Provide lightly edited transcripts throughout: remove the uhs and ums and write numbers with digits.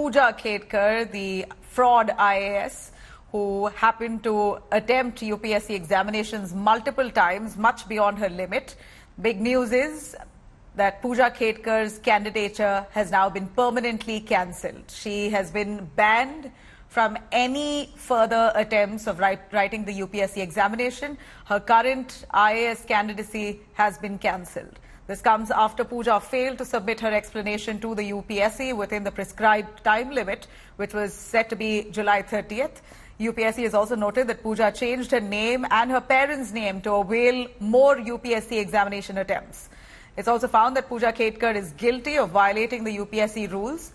Pooja Khedkar, the fraud IAS, who happened to attempt UPSC examinations multiple times, much beyond her limit. Big news is that Pooja Khedkar's candidature has now been permanently cancelled. She has been banned from any further attempts of writing the UPSC examination. Her current IAS candidacy has been cancelled. This comes after Pooja failed to submit her explanation to the UPSC within the prescribed time limit, which was set to be July 30th. UPSC has also noted that Pooja changed her name and her parents' name to avail more UPSC examination attempts. It's also found that Pooja Khedkar is guilty of violating the UPSC rules.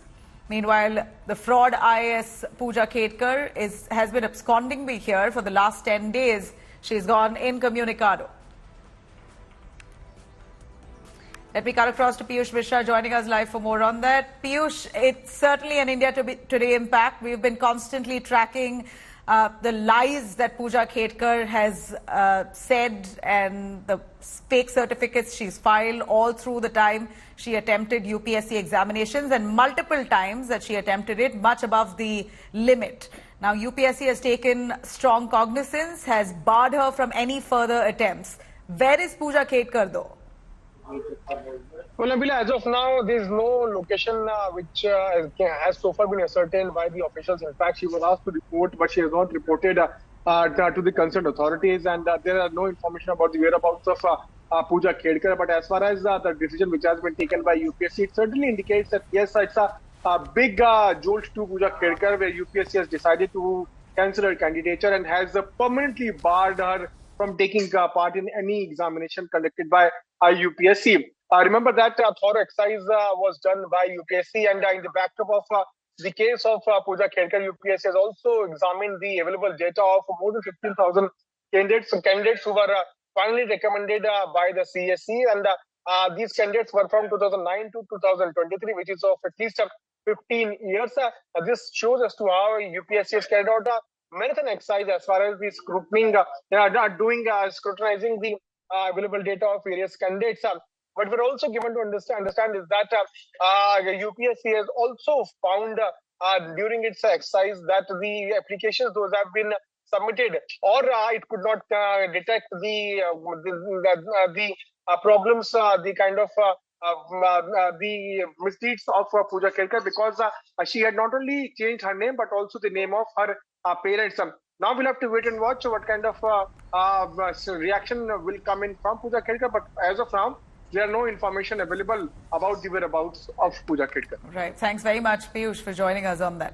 Meanwhile, the fraud IAS Pooja Khedkar has been absconding here for the last 10 days. She's gone incommunicado. Let me cut across to Piyush Mishra joining us live for more on that. Piyush, it's certainly an India Today impact. We've been constantly tracking the lies that Pooja Khedkar has said and the fake certificates she's filed all through the time she attempted UPSC examinations, and multiple times that she attempted it much above the limit. Now, UPSC has taken strong cognizance, has barred her from any further attempts. Where is Pooja Khedkar though? Well, Nabila, as of now, there is no location which has so far been ascertained by the officials. In fact, she was asked to report, but she has not reported to the concerned authorities, and there are no information about the whereabouts of Pooja Khedkar. But as far as the decision which has been taken by UPSC, it certainly indicates that yes, it's a big jolt to Pooja Khedkar, where UPSC has decided to cancel her candidature and has permanently barred her from taking part in any examination conducted by UPSC. Remember that thorough exercise was done by UPSC, and in the backdrop of the case of Pooja Khedkar, UPSC has also examined the available data of more than 15,000 candidates who were finally recommended by the CSE, and these candidates were from 2009 to 2023, which is of at least 15 years. This shows as to how UPSC has carried out a marathon exercise as far as the scrutinizing the available data of various candidates. What we're also given to understand is that UPSC has also found during its exercise that the applications those have been submitted, or it could not detect the problems, the kind of the misdeeds of Pooja Khedkar, because she had not only changed her name but also the name of her parents. Now we'll have to wait and watch what kind of reaction will come in from Pooja Khedkar. But as of now, there are no information available about the whereabouts of Pooja Khedkar. Right. Thanks very much, Piyush, for joining us on that.